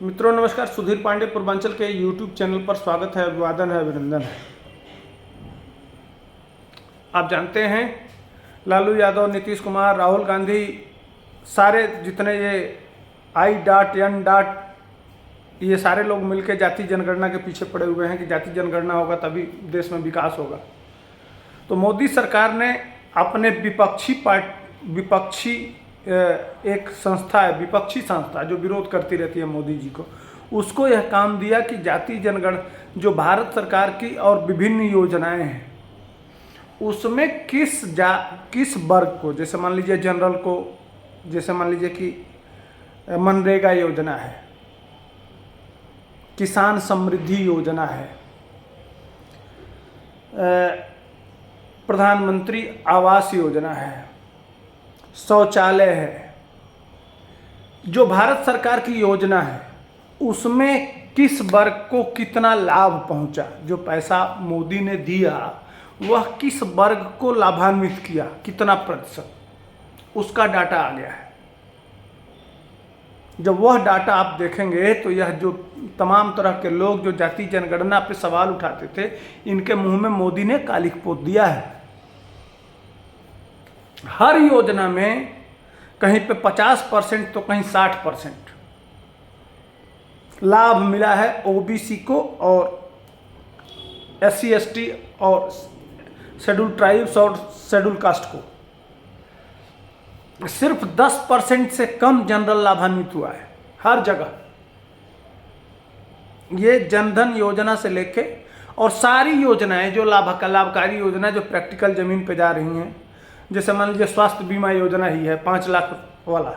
मित्रों नमस्कार। सुधीर पांडे पूर्वांचल के यूट्यूब चैनल पर स्वागत है, अभिवादन है, अभिनंदन है। आप जानते हैं लालू यादव, नीतीश कुमार, राहुल गांधी, सारे जितने ये आई.N. ये सारे लोग मिलकर जाति जनगणना के पीछे पड़े हुए हैं कि जाति जनगणना होगा तभी देश में विकास होगा। तो मोदी सरकार ने अपने विपक्षी एक संस्था है, विपक्षी संस्था जो विरोध करती रहती है मोदी जी को, उसको यह काम दिया कि जाति जनगणना जो भारत सरकार की और विभिन्न योजनाएं हैं उसमें किस वर्ग को, जैसे मान लीजिए जनरल को, जैसे मान लीजिए कि मनरेगा योजना है, किसान समृद्धि योजना है, प्रधानमंत्री आवास योजना है, शौचालय है, जो भारत सरकार की योजना है उसमें किस वर्ग को कितना लाभ पहुंचा, जो पैसा मोदी ने दिया वह किस वर्ग को लाभान्वित किया, कितना प्रतिशत, उसका डाटा आ गया है। जब वह डाटा आप देखेंगे तो यह जो तमाम तरह के लोग जो जाति जनगणना पे सवाल उठाते थे, इनके मुंह में मोदी ने कालिख पोत दिया है। हर योजना में कहीं पे 50% तो कहीं 60% लाभ मिला है ओबीसी को और SC/ST और शेड्यूल ट्राइब्स और शेड्यूल कास्ट को। सिर्फ 10% से कम जनरल लाभान्वित हुआ है हर जगह। ये जनधन योजना से लेके और सारी योजनाएं जो लाभकारी योजना जो प्रैक्टिकल जमीन पे जा रही हैं, जैसे मान लीजिए स्वास्थ्य बीमा योजना ही है 5 लाख वाला,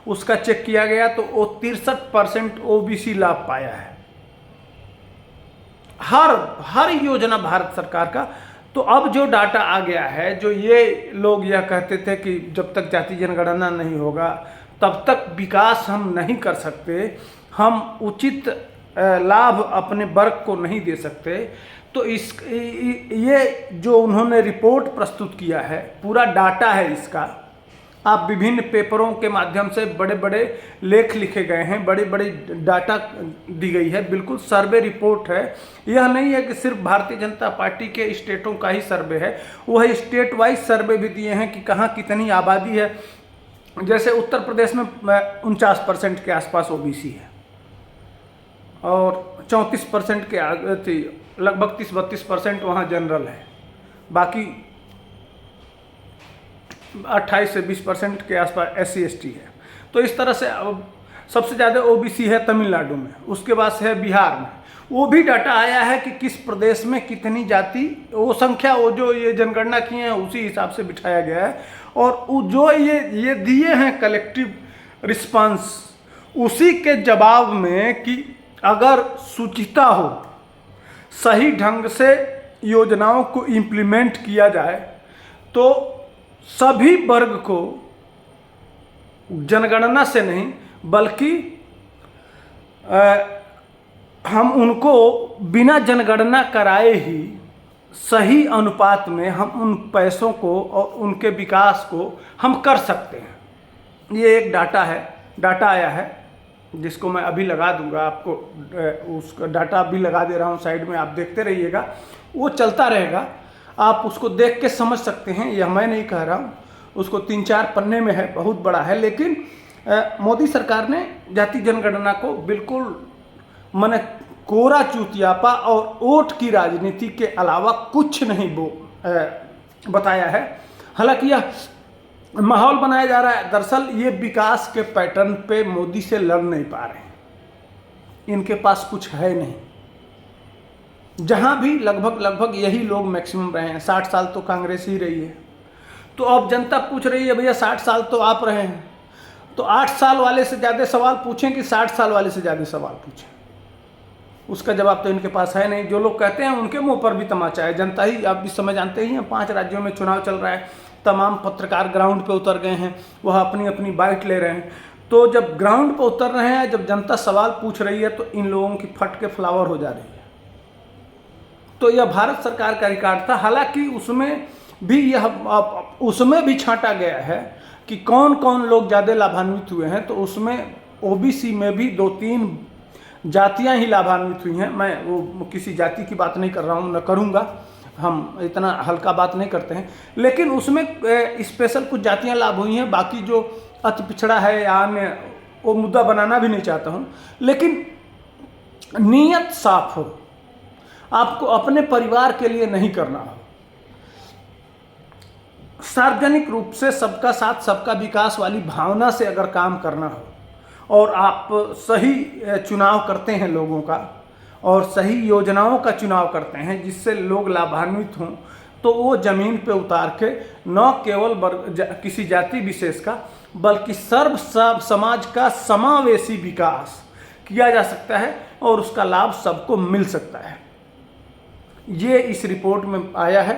उसका चेक किया गया तो वो 63% ओबीसी लाभ पाया है। हर योजना भारत सरकार का। तो अब जो डाटा आ गया है, जो ये लोग यह कहते थे कि जब तक जाति जनगणना नहीं होगा तब तक विकास हम नहीं कर सकते, हम उचित लाभ अपने वर्ग को नहीं दे सकते, तो ये जो उन्होंने रिपोर्ट प्रस्तुत किया है, पूरा डाटा है इसका। आप विभिन्न पेपरों के माध्यम से बड़े बड़े लेख लिखे गए हैं, बड़े बड़े डाटा दी गई है, बिल्कुल सर्वे रिपोर्ट है। यह नहीं है कि सिर्फ भारतीय जनता पार्टी के स्टेटों का ही सर्वे है, वह स्टेट वाइज सर्वे भी दिए हैं कि कहाँ कितनी आबादी है। जैसे उत्तर प्रदेश में 49% के आसपास ओबीसी है और 34% के आगे थी, लगभग 30-32% वहाँ जनरल है, बाकी 28 से 20% के आसपास SC/ST है। तो इस तरह से अब सबसे ज़्यादा ओबीसी है तमिलनाडु में, उसके बाद है बिहार में। वो भी डाटा आया है कि किस प्रदेश में कितनी जाति, वो संख्या वो जो ये जनगणना की है उसी हिसाब से बिठाया गया है। और जो ये दिए हैं कलेक्टिव रिस्पांस, उसी के जवाब में कि अगर शुचिता हो, सही ढंग से योजनाओं को इम्प्लीमेंट किया जाए तो सभी वर्ग को जनगणना से नहीं बल्कि हम उनको बिना जनगणना कराए ही सही अनुपात में हम उन पैसों को और उनके विकास को हम कर सकते हैं। ये एक डाटा आया है जिसको मैं अभी लगा दूंगा आपको, उसका डाटा अभी लगा दे रहा हूँ साइड में, आप देखते रहिएगा, वो चलता रहेगा, आप उसको देख के समझ सकते हैं। यह मैं नहीं कह रहा हूँ, उसको 3-4 पन्ने में है, बहुत बड़ा है। लेकिन मोदी सरकार ने जाति जनगणना को बिल्कुल माने कोरा चूतियापा और वोट की राजनीति के अलावा कुछ नहीं बताया है। हालांकि यह माहौल बनाया जा रहा है। दरअसल ये विकास के पैटर्न पे मोदी से लड़ नहीं पा रहे हैं, इनके पास कुछ है नहीं। जहां भी लगभग यही लोग मैक्सिमम रहे हैं। 60 साल तो कांग्रेस ही रही है। तो अब जनता पूछ रही है भैया 60 साल तो आप रहे हैं, तो 8 साल वाले से ज़्यादा सवाल पूछें कि 60 साल वाले से ज़्यादा सवाल पूछें, उसका जवाब तो इनके पास है नहीं। जो लोग कहते हैं उनके मुंह पर भी तमाचा है। जनता ही, आप इस समय जानते ही हैं 5 राज्यों में चुनाव चल रहा है, तमाम पत्रकार ग्राउंड पे उतर गए हैं, वह अपनी अपनी बाइट ले रहे हैं। तो जब ग्राउंड पे उतर रहे हैं, जब जनता सवाल पूछ रही है तो इन लोगों की फट के फ्लावर हो जा रही है। तो यह भारत सरकार का रिकॉर्ड था। हालांकि उसमें भी छांटा गया है कि कौन कौन लोग ज़्यादा लाभान्वित हुए हैं। तो उसमें ओबीसी में भी 2-3 जातियां ही लाभान्वित हुई हैं। मैं वो किसी जाति की बात नहीं कर रहा हूँ, न करूँगा, हम इतना हल्का बात नहीं करते हैं, लेकिन उसमें स्पेशल कुछ जातियां लाभ हुई हैं। बाकी जो अति पिछड़ा है या अन्य, वो मुद्दा बनाना भी नहीं चाहता हूँ, लेकिन नीयत साफ हो, आपको अपने परिवार के लिए नहीं करना हो, सार्वजनिक रूप से सबका साथ सबका विकास वाली भावना से अगर काम करना हो, और आप सही चुनाव करते हैं लोगों का, और सही योजनाओं का चुनाव करते हैं जिससे लोग लाभान्वित हों, तो वो ज़मीन पे उतार के न केवल किसी जाति विशेष का, बल्कि सर्व समाज का समावेशी विकास किया जा सकता है और उसका लाभ सबको मिल सकता है। ये इस रिपोर्ट में आया है,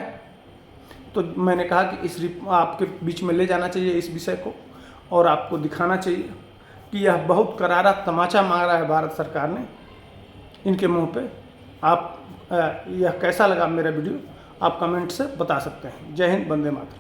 तो मैंने कहा कि आपके बीच में ले जाना चाहिए इस विषय को, और आपको दिखाना चाहिए कि यह बहुत करारा तमाचा मारा है भारत सरकार ने इनके मुंह पे। आप यह कैसा लगा मेरा वीडियो, आप कमेंट से बता सकते हैं। जय हिंद, वंदे मातरम।